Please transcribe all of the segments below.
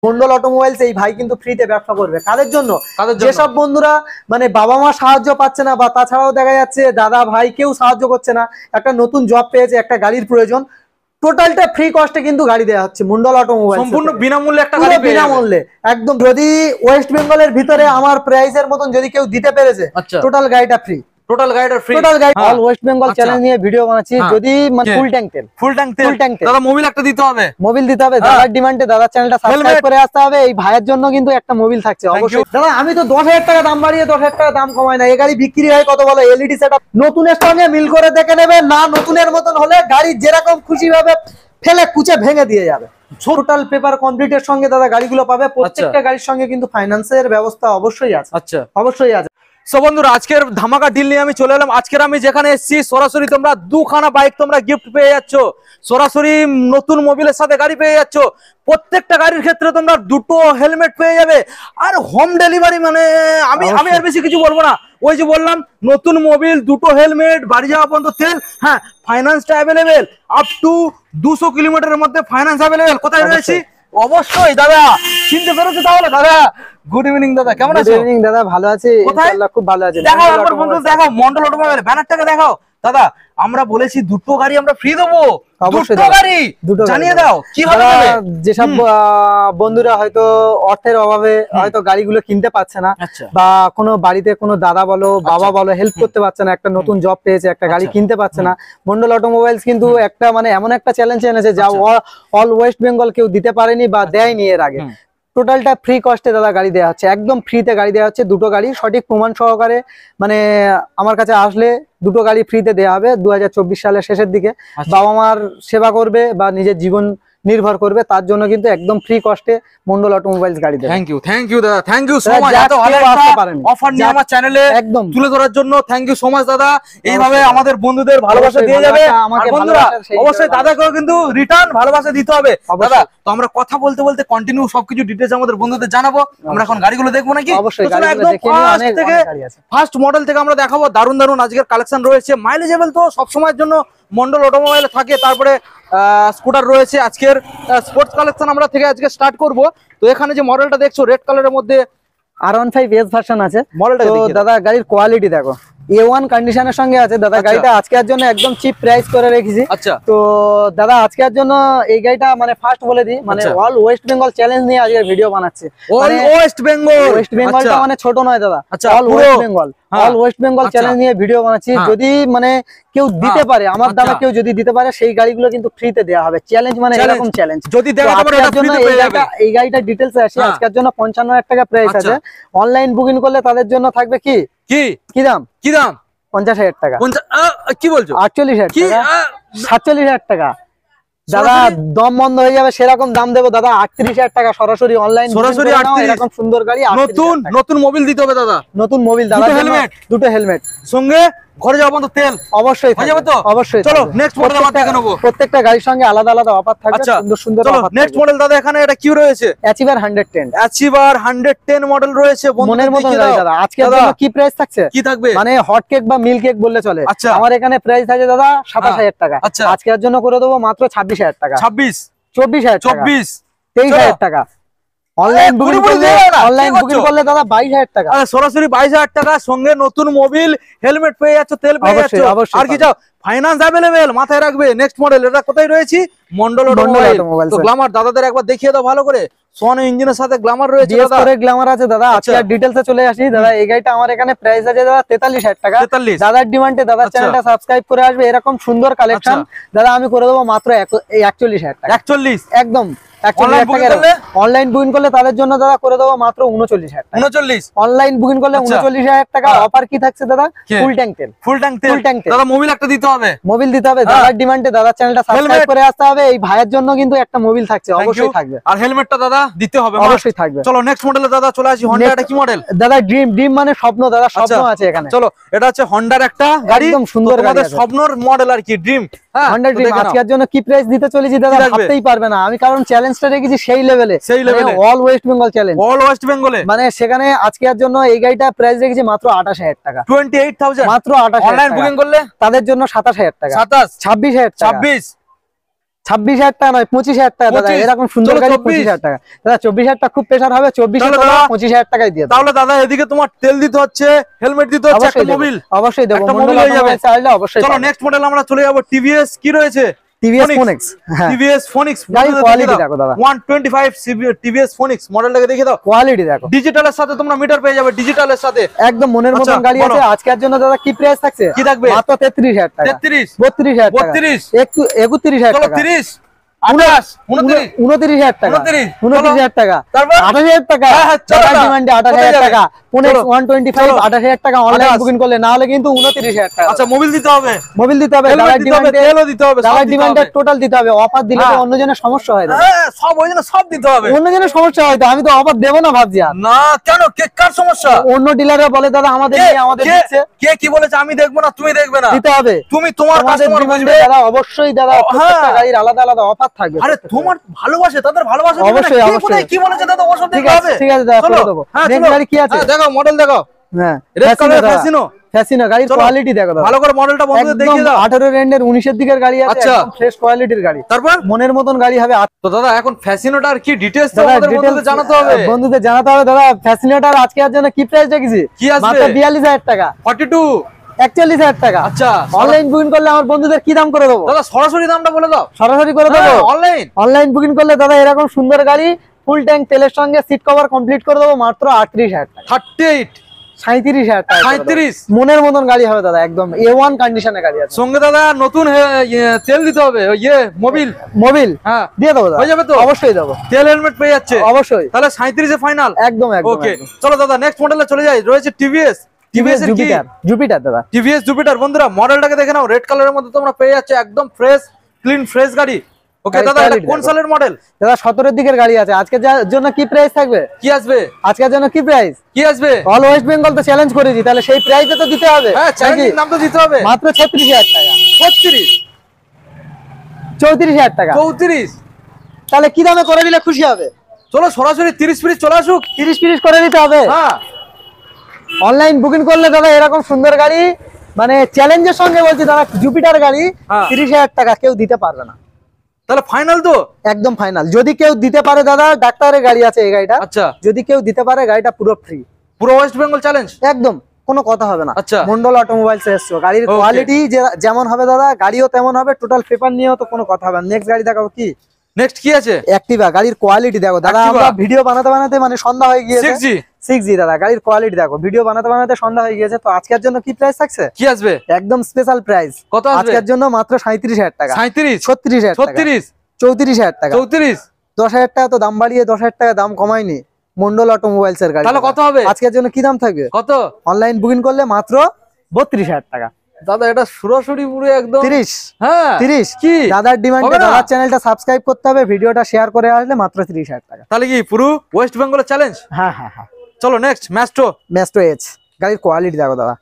Mondal automobiles এই ভাই কিন্তু ফ্রিতে ব্যবসা করবে। কাদের জন্য? যেসব বন্ধুরা মানে বাবা মা সাহায্য পাচ্ছে না, বা তাছাড়াও দেখা যাচ্ছে দাদা ভাই কেউ সাহায্য করছে না, একটা নতুন জব পেয়েছে, একটা গাড়ির প্রয়োজন, টোটালটা ফ্রি কস্টে কিন্তু গাড়ি দেওয়া হচ্ছে মন্ডল অটোমোবাইলস, সম্পূর্ণ বিনামূল্যে একটা গাড়ি, বিনামূল্যে একদম। যদি ওয়েস্ট বেঙ্গলের ভিতরে আমার প্রাইসের মতন যদি কেউ দিতে পেরেছে, টোটাল গাড়িটা ফ্রি, টোটাল গাড়িটা ফ্রি, টোটাল গাড়ি অল ওয়েস্ট বেঙ্গল চ্যালেঞ্জ নিয়ে ভিডিও বানাচ্ছি। যদি মানে ফুল ট্যাঙ্ক তেল, ফুল ট্যাঙ্ক তেল দাদা, মোবিল একটা দিতে হবে, মোবিল দিতে হবে দাদার ডিমান্ডে। দাদা চ্যানেলটা সাবস্ক্রাইব করে আসতে হবে, এই ভাইয়ের জন্য কিন্তু একটা মোবিল থাকছে অবশ্যই। দাদা আমি তো 10,000 টাকা দাম বাড়িয়ে 10,000 টাকা দাম কমাই না, এই গাড়ি বিক্রি হয় কত বলো? এলইডি সেটআপ নতুনের সঙ্গে মিল করে দেখে নেবে না, নতুনের মতন হলে গাড়ি যেরকম খুশি ভাবে ফেলে কুচে ভেঙে দিয়ে যাবে। টোটাল পেপার কমপ্লিটের সঙ্গে দাদা গাড়িগুলো পাবে। প্রত্যেকটা গাড়ির সঙ্গে কিন্তু ফাইন্যান্সের ব্যবস্থা অবশ্যই আছে। আচ্ছা, অবশ্যই আছে। সো বন্ধুরা, আজকের ধামাকা ডিল নিয়ে আমি চলে এলাম। আজকের আমি যেখানে এসেছি, সরাসরি তোমরা দুখানা বাইক তোমরা গিফট পেয়ে যাচ্ছ, সরাসরি নতুন মোবিলের সাথে গাড়ি পেয়ে যাচ্ছ। প্রত্যেকটা গাড়ির ক্ষেত্রে তোমরা দুটো হেলমেট পেয়ে যাবে, আর হোম ডেলিভারি। মানে আমি আর বেশি কিছু বলবো না, ওই যে বললাম নতুন মোবিল, দুটো হেলমেট, বাড়ি যাওয়া পর্যন্ত তেল। হ্যাঁ, ফাইন্যান্সটা অ্যাভেলেবেল, আপ টু 200 কিলোমিটারের মধ্যে ফাইন্যান্স অ্যাভেলেবেল। কোথায় রয়েছি? অবশ্যই দাদা চিনতে পেরেছো তাহলে? দাদা গুড ইভিনিং দাদা, কেমন আছো? গুড ইভিনিং দাদা, ভালো আছি ইনশাআল্লাহ, খুব ভালো আছি। দেখাও একবার বন্ধু, দেখাও মন্ডল অটোমোবাইল ব্যানারটাকে দেখাও। দাদা আমরা বলেছি দুটো গাড়ি আমরা ফ্রি দেবো, দুটো গাড়ি জানিয়ে দাও কিভাবে দেবে। যেসব বন্ধুরা হয়তো অর্থের অভাবে হয়তো গাড়িগুলো কিনতে পারছে না, বা কোনো বাড়িতে কোনো দাদা বলো বাবা বলো হেল্প করতে পারছে না, একটা নতুন জব পেয়েছে, একটা গাড়ি কিনতে পারছে না, মন্ডল অটোমোবাইলস কিন্তু একটা মানে এমন একটা চ্যালেঞ্জ এনেছে যা অল ওয়েস্ট বেঙ্গল কেউ দিতে পারেনি বা দেয়নি এর আগে। টোটালটা ফ্রি কস্টে দাদা গাড়ি দেওয়া হচ্ছে, একদম ফ্রিতে গাড়ি দেওয়া হচ্ছে। দুটো গাড়ি সঠিক প্রমাণ সহকারে মানে আমার কাছে আসলে দুটো গাড়ি ফ্রিতে দেওয়া হবে 2024 সালের শেষের দিকে। বাবা মার সেবা করবে বা নিজের জীবন নির্ভর করবে, তার জন্য কিন্তু একদম ফ্রি কস্টে মন্ডল অটোমোবাইলস গাড়ি দেবে। থ্যাংক ইউ দাদা, থ্যাংক ইউ সো মাচ। এত ভালো একটা অফার নিয়ে আমার চ্যানেলে একদম তুলে ধরার জন্য থ্যাংক ইউ সো মাচ দাদা। এইভাবে আমাদের বন্ধুদের ভালোবাসা দিয়ে যাবে, আর বন্ধুরা অবশ্যই দাদাকেও কিন্তু রিটার্ন ভালোবাসা দিতে হবে। দাদা তো আমরা কথা বলতে বলতে কন্টিনিউ সবকিছু ডিটেইলস আমাদের বন্ধুদের জানাবো। আমরা এখন গাড়িগুলো দেখবো নাকি? অবশ্যই একদম ফার্স্ট মডেল থেকে আমরা দেখাবো। দারুণ দারুণ আজকের কালেকশন রয়েছে, মাইলেজেবল তো সব সময়ের জন্য মন্ডল অটোমোবাইলে থাকে। তারপরে স্কুটার রয়েছে, আজকের স্পোর্টস কালেকশন আমরা থেকে আজকে স্টার্ট করব। তো এখানে যে মডেলটা দেখছো রেড কালারের মধ্যে R15S ভার্সন আছে মডেলটা। তো দাদা গাড়ির কোয়ালিটি দেখো, A1 কন্ডিশনের সঙ্গে আছে দাদা। গাড়িটা আজকের জন্য একদম চিপ প্রাইস করে রেখেছি। আচ্ছা, তো দাদা আজকের জন্য এই গাড়িটা মানে ফার্স্ট বলে দিই, মানে অল ওয়েস্ট বেঙ্গল চ্যালেঞ্জ নিয়ে আজকে ভিডিও বানাচ্ছি। অল ওয়েস্ট বেঙ্গলটা মানে ছোট নয় দাদা, all West Bengal, all West Bengal challenge নিয়ে ভিডিও বানাচ্ছি। যদি মানে কেউ দিতে পারে আমার দামে, কেউ যদি দিতে পারে সেই গাড়িগুলো কিন্তু ফ্রিতে দেওয়া হবে। চ্যালেঞ্জ মানে এরকম চ্যালেঞ্জ যদি দেওয়া পারে এটা ফ্রিতে পেয়ে যাবে। এই গাড়িটা ডিটেইলস আসে আজকের জন্য 55,000 টাকা প্রাইস আছে। অনলাইন বুকিং করলে তাদের জন্য থাকবে কি কি দাম 50,000 টাকা। কি বলছো? 48,000 টাকা, 47,000 টাকা দাদা। দম বন্ধ হয়ে যাবে সেরকম দাম দেবো দাদা। 38,000 টাকা সরাসরি অনলাইন, সরাসরি এরকম সুন্দর গাড়ি। নতুন মোবিল দিতে হবে দাদা, নতুন মোবিল দাদা, দুটো হেলমেট সঙ্গে, ঘরে যাওয়া পর্যন্ত তেল অবশ্যই হয়ে যাবে। তো অবশ্যই চলো নেক্সট মডেল আমরা দেখে নেব। প্রত্যেকটা গাড়ির সঙ্গে আলাদা আলাদা অফার থাকবে, সুন্দর সুন্দর অফার। নেক্সট মডেল দাদা এখানে এটা কি রয়েছে? অ্যাচিভার 110, অ্যাচিভার 110 মডেল রয়েছে। মনের মতো গাড়ি দাদা। আজকে জন্য কি প্রাইস থাকছে? কি থাকবে? মানে হট কেক বা মিল্ক কেক বললে চলে। আমার এখানে প্রাইস থাকে দাদা 27,000 টাকা। আজকের জন্য করে দেবো মাত্র 26,000 টাকা। 24,000 23,000 টাকা। অনলাইন বুকিং করলে দাদা 22,000 টাকা। সরাসরি 22,000 টাকা, সঙ্গে নতুন মোবিল, হেলমেট পেয়ে যাচ্ছ, তেল পেয়ে যাচ্ছ, আর কি চাও? ফাইন্যান্স অ্যাভেলেবেল, মাথায় রাখবে। নেক্সট মডেল এটা কোথায় রয়েছে? মন্ডল অটোমোবাইল। তো গ্ল্যামার দাদাদের একবার দেখিয়ে দাও ভালো করে। সোয়ান ইঞ্জিনের সাথে গ্ল্যামার রয়েছে দাদা, গ্ল্যামার আছে দাদা। আজকে ডিটেইলসে চলে আসি দাদা। এই গাড়িটা আমার এখানে প্রাইস আছে দাদা 43,000 টাকা। দাদার ডিমান্ডে দাদার চ্যানেলটা সাবস্ক্রাইব করে আসবে, এরকম সুন্দর কালেকশন দাদা আমি করে দেবো মাত্র 41,000 টাকা। 41 একদম। অনলাইন বুকিং করলে তাদের জন্য দাদা করে দেবো মাত্র 39,000 টাকা। 39 অনলাইন বুকিং করলে 39,000 টাকা। অফার কি থাকছে দাদা? ফুল ট্যাঙ্ক তেল, ফুল ট্যাঙ্ক তেল দাদা। মোবিল একটা দিতে হবে, মোবিল দিতে হবে। দাদার ডিমান্ডে দাদার চ্যানেলটা সাবস্ক্রাইব করে আসতে হবে। এই ভাইয়ের জন্য কিন্তু একটা মোবিল থাকছে, অবশ্যই থাকবে। আর হেলমেটটা দাদা দিতে হবে, অবশ্যই থাকবে। চলো নেক্সট মডেলে দাদা চলে আসি। হন্ডা এটা কি মডেল দাদা? ড্রিম মানে স্বপ্ন দাদা, স্বপ্ন আছে এখানে। চলো এটা হচ্ছে হন্ডার একটা গাড়ি, একদম সুন্দর গাড়ি, স্বপ্নর মডেল আর কি, ড্রিম। হন্ডা ড্রিম আজকের জন্য কি প্রাইস দিতে চলেছি দাদা ভাবতেই পারবে না আমি, কারণ চ্যালেঞ্জটা রেখেছি সেই লেভেলে, all West Bengal challenge, all West বেঙ্গলে। মানে সেখানে আজকের জন্য এই গাড়িটা প্রাইস রেখেছি মাত্র 28,000 টাকা। 28,000 মাত্র 28,000। অনলাইন বুকিং করলে তাদের জন্য 27,000 টাকা। 27 26,000 টাকা। 26 26,000 টাকা নয়, 25,000 টাকা দাদা, 25,000 এরকম সুন্দর চলো গাড়ি 24,000 25,000 টাকা দাদা। 24,000 টাকা খুব প্রেসার হবে, 24,000 তাহলে টাকা দাদা- 25,000 টাকায় দিয়ে দেবো। তাহলে দাদা এদিকে তোমার তেল দিতে হচ্ছে, হেলমেট দিতে হচ্ছে, একটা অবশ্যই দেবো, মোবিল, অবশ্যই দেবো, একটা মন্ডল মোবিল হয়ে যাবে। অটোমোবাইলস আসলে অবশ্যই চলো পাবে। নেক্সট মডেল আমরা চলে যাবো। টিভিএস কি রয়েছে? টিভিএস ফোনিক্স, হ্যাঁ টিভিএস ফোনিক্স গাড়ির কোয়ালিটি দেখো দাদা, 125 টিভিএস ফোনিক্স মডেলটাকে দেখে দাও। কোয়ালিটি দেখো, ডিজিটালের সাথে তোমরা মিটার পেয়ে যাবে, ডিজিটালের সাথে একদম মনের আচ্ছা, মতন গাড়ি আছে। বলো। আজকের জন্য দাদা কি প্রাইস থাকছে? কি থাকবে? মাত্র 33,000 টাকা, 33, 32,000 টাকা, 32, 31,000 চলো টাকা, 30, 28, 29, 29,000 টাকা, 29, 29,000 টাকা, তারপর? 28,000 টাকা, হ্যাঁ, হ্যাঁ, চলো টাকার না। ডিমান্ডে কোথায় 28,000 যাবে? টাকা, ফোনিক্স চলো। 125 চলো। 28,000 টাকা অনলাইন 28,000 বুকিং করলে, না হলে কিন্তু 29,000 টাকা। আচ্ছা মোবিল দিতে হবে, মোবিল দিতে হবে, হেলমেট দাদার দিতে হবে, ডিমান্ডে, তেলও দিতে হবে, সব দাদার দিতে ডিমান্ডে হবে। টোটাল দিতে হবে। অফার দিলে তো হ্যাঁ। অন্যজনের সমস্যা হয় না, হ্যাঁ সব ওই জন্য সব দিতে হবে। অন্যজনের সমস্যা হয় তো, আমি তো অফার দেবো না ভাবছি। আর না কেন, কে কার সমস্যা? অন্য ডিলাররা বলে দাদা আমাদের নিয়ে আমাদের দিচ্ছে, কে কি বলেছে? আমি দেখবো না, তুমি দেখবে না, দিতে হবে। তুমি তোমার আমাদের কাস্টমার ডিমান্ডে বুঝবে। দাদা অবশ্যই দাদা প্রত্যেকটা হ্যাঁ। গাড়ির আলাদা আলাদা অফার থাকবে। আরে তোমার ভালোবাসে, তাদের ভালোবাসা দিবে না। অবশ্যই, কে অবশ্যই। কোথায় কি বলেছে দাদা ওসব ঠিক দেখতে আছে, হবে। ঠিক আছে দাদা, চলো। করে দেবো। হ্যাঁ, নেক্সট চলো। গাড়ি কি আছে? হ্যাঁ, দেখো মডেল দেখো, হ্যাঁ রেড ফ্যাসিনো কালার দাদা, ফ্যাসিনো। ফ্যাসিনো গাড়ির চলো। কোয়ালিটি দেখো দাদা, ভালো করে মডেলটা বন্ধুদের দেখিয়ে দাও। 18 রেন্ডের 19 দিকের গাড়ি আছে, আচ্ছা। একদম ফ্রেশ কোয়ালিটির গাড়ি, তারপর মনের মতন গাড়ি হবে। তো দাদা এখন ফ্যাসিনোটার কি ডিটেইলস দাদা আমাদের details, বন্ধুদের জানাতে হবে। বন্ধুদের জানাতে হবে দাদা। ফ্যাসিনোটার আজকে আর জন্য কি প্রাইস রেখেছি? কি আসবে? মাত্র 42,000 টাকা, 42, 41,000 টাকা। আচ্ছা অনলাইন বুকিং করলে আমার বন্ধুদের কি দাম করে দেবো? দাদা সরাসরি দামটা বলে দাও। সরাসরি করে দেবো। অনলাইন অনলাইন বুকিং করলে দাদা এরকম সুন্দর গাড়ি ফুল ট্যাঙ্ক তেলের সঙ্গে সিট কভার কমপ্লিট করে দেবো মাত্র 38,000 টাকা, 38, 37,000 টাকা করে দেবো। 37 মনের মতন গাড়ি হবে দাদা, একদম A1 কন্ডিশনে গাড়ি আছে। সঙ্গে দাদা নতুন তেল দিতে হবে, ওই মোবিল। মোবিল হ্যাঁ দিয়ে দেবো দাদা, হয়ে যাবে তো? অবশ্যই দেবো, তেল হেলমেট পেয়ে যাচ্ছে, অবশ্যই, তাহলে 37 এ ফাইনাল। একদম একদম ওকে একদম। চলো দাদা নেক্সট মডেলে চলে যাই। রয়েছে টিভিএস, টিভিএস এর কি? জুপিটার, জুপিটার দাদা, টিভিএস জুপিটার। বন্ধুরা মডেলটাকে দেখে নাও, রেড কালারের মধ্যে তোমরা পেয়ে যাচ্ছে একদম ফ্রেশ ক্লিন ফ্রেশ গাড়ি। ওকে গাড়ির দাদা এটা quality কোন দেখো। সালের মডেল? দাদা 17 দিকের গাড়ি আছে। আজকের জন্য কি প্রাইস থাকবে? কি আসবে? আজকের জন্য কি প্রাইস? কি আসবে? অল ওয়েস্ট বেঙ্গল তো চ্যালেঞ্জ করেছি, তাহলে সেই প্রাইসে তো দিতে হবে। হ্যাঁ নাকি? চ্যালেঞ্জিং নাম তো দিতে হবে। মাত্র 36,000 টাকা, 36, 34,000 টাকা। 34, তাহলে কি দামে করে দিলে খুশি হবে? চলো সরাসরি 30 পিস চলে আসুক। 30 করে দিতে হবে। হ্যাঁ অনলাইন বুকিং করলে দাদা এরকম সুন্দর গাড়ি, মানে চ্যালেঞ্জের সঙ্গে বলছি দাদা, জুপিটার গাড়ি হ্যাঁ। 30,000 টাকা কেউ দিতে পারবে না, তাহলে ফাইনাল তো? একদম ফাইনাল। যদি কেউ দিতে পারে দাদা, ডাক্তারের গাড়ি আছে এই গাড়িটা, আচ্ছা যদি কেউ দিতে পারে গাড়িটা পুরো ফ্রি, পুরো ওয়েস্ট বেঙ্গল চ্যালেঞ্জ। একদম কোনো কথা হবে না। আচ্ছা। মন্ডল অটোমোবাইলস এসছো, গাড়ির Okay. কোয়ালিটি যেমন হবে দাদা, গাড়িও তেমন হবে, টোটাল পেপার নিয়েও তো কোনো কথা হবে না। নেক্সট গাড়ি দেখাবো কি? নেক্সট কি আছে? অ্যাক্টিভা, গাড়ির কোয়ালিটি দেখো দাদা। Activa। আমরা ভিডিও বানাতে বানাতে মানে সন্ধ্যা হয়ে গিয়েছে। 6G 6G দাদা, গাড়ির কোয়ালিটি দেখো, ভিডিও বানাতে বানাতে সন্ধ্যা হয়ে গিয়েছে। তো আজকের জন্য কি প্রাইস থাকছে? কি আসবে? একদম স্পেশাল প্রাইস। কত আসবে? আজকের জন্য মাত্র 37,000 টাকা, 37, 36,000 টাকা, 36, 34,000 টাকা, 34, 10,000 টাকা তো দাম বাড়িয়ে 10,000 টাকা দাম কমায়নি মন্ডল অটোমোবাইলস এর গাড়ি। তাহলে কত হবে? আজকের জন্য কি দাম থাকবে? কত? অনলাইন বুকিং করলে মাত্র 32,000 টাকা, দাদা এটা সরাসরি পুরো একদম 30, হ্যাঁ 30 কি দাদার ডিমান্ডে হবে না? দাদার চ্যানেলটা সাবস্ক্রাইব করতে হবে, ভিডিওটা শেয়ার করে আসলে মাত্র 30,000 টাকা। তাহলে কি পুরো ওয়েস্ট বেঙ্গলের চ্যালেঞ্জ? হ্যাঁ হ্যাঁ হ্যাঁ। চলো নেক্সট ম্যাস্টো। ম্যাস্টো এজ, গাড়ির কোয়ালিটি দেখো দাদা,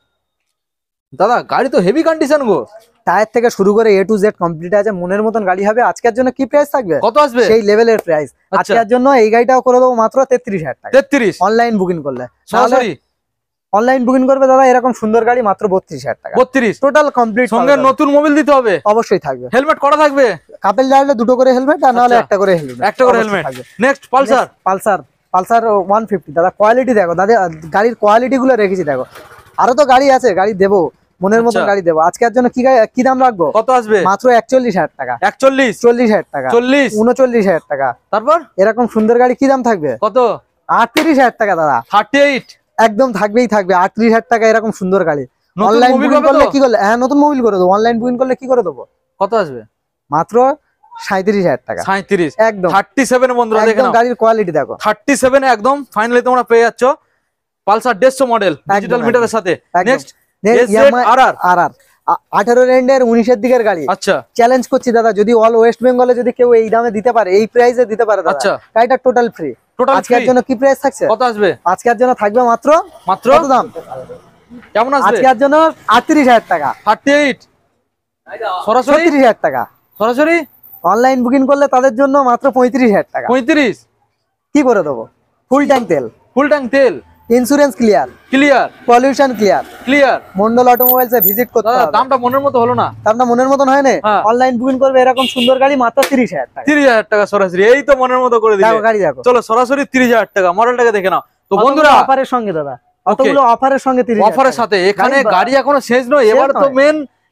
দাদা গাড়ি তো হেভি কন্ডিশন গো। টায়ার থেকে শুরু করে A to Z কমপ্লিট আছে, মনের মতন গাড়ি হবে। আজকের জন্য কি প্রাইস থাকবে? কত আসবে? সেই লেভেলের প্রাইস। আচ্ছা। আজকের জন্য এই গাড়িটাও করে দেবো মাত্র 33,000 টাকা, 33, অনলাইন বুকিং করলে। সরাসরি অনলাইন বুকিং করবে দাদা, এরকম সুন্দর গাড়ি মাত্র 32,000 টাকা, 32, টোটাল কমপ্লিট। সঙ্গে নতুন মোবিল দিতে হবে, অবশ্যই থাকবে। হেলমেট করা থাকবে, কাপেল জানলে দুটো করে হেলমেট, আর নাহলে আচ্ছা। একটা করে হেলমেট, একটা করে helmet. Next Pulsar. Pulsar, Pulsar 150 দাদা, কোয়ালিটি দেখো দাদা, গাড়ির কোয়ালিটি গুলো রেখেছি দেখো। আরো তো গাড়ি আছে, গাড়ি দেবো, মনের মতন আচ্ছা। গাড়ি দেবো। আজকের জন্য কি দাম রাখবো? কত আসবে? মাত্র 41,000 টাকা, 41, 40,000 টাকা, 40, 39,000 টাকা। তারপর এরকম সুন্দর গাড়ি কি দাম থাকবে? কত? 38,000 টাকা দাদা, 38, একদম থাকবেই থাকবে 38,000 টাকা, এরকম সুন্দর গাড়ি। নতুন অনলাইন মোবিল বুকিং হবে করলে তো? কি করলে? হ্যাঁ নতুন মোবিল করে দেবো। অনলাইন বুকিং করলে কি করে দেবো? কত আসবে? মাত্র 37,000 টাকা, 37, একদম 37 এ বন্ধুরা দেখে একদম নাও, গাড়ির কোয়ালিটি দেখো। 37 এ একদম ফাইনালি তোমরা পেয়ে যাচ্ছ পালসার 150 মডেল ডিজিটাল একদম, মিটারের সাথে। একদম। Next Yamaha RR। RR 18 রেন্ডের 19 দিকের গাড়ি। আচ্ছা চ্যালেঞ্জ করছি দাদা, যদি অল ওয়েস্ট বেঙ্গলে যদি কেউ এই দামে দিতে পারে, এই প্রাইসে দিতে পারে দাদা, আচ্ছা। গাড়িটা টোটাল ফ্রি। টোটাল আজকের জন্য কি প্রাইস থাকছে? কত আসবে? আজকের জন্য থাকবে মাত্র মাত্র কত দাম? কেমন আসবে? আজকের জন্য 38,000 টাকা, 38, সরাসরি 36,000 টাকা। সরাসরি অনলাইন বুকিং করলে তাদের জন্য মাত্র 35,000 টাকা, 35, কি করে দেবো? ফুল ট্যাঙ্ক তেল, ফুল ট্যাঙ্ক তেল, insurance clear, clear, pollution clear. Clear. Mondal অটোমোবাইলসে ভিজিট করতে দাদা হবে। দামটা মনের মতো হলো না? দামটা মনের মতন হয় না? হ্যাঁ। অনলাইন বুকিং করবে এরকম সুন্দর গাড়ি মাত্র 30,000 টাকা। 30,000 টাকা সরাসরি, এই তো মনের মতো করে দিলে। দেখো গাড়ি দেখো। চলো সরাসরি 30,000 টাকা, মডেলটাকে দেখে নাও। তো অতগুলো বন্ধুরা অফারের সঙ্গে দাদা, অতগুলো অফারের সঙ্গে 30,000 অফারের সাথে এখানে গাড়ি গাড়ি এখনো শেষ নয়, এবার তো নয়।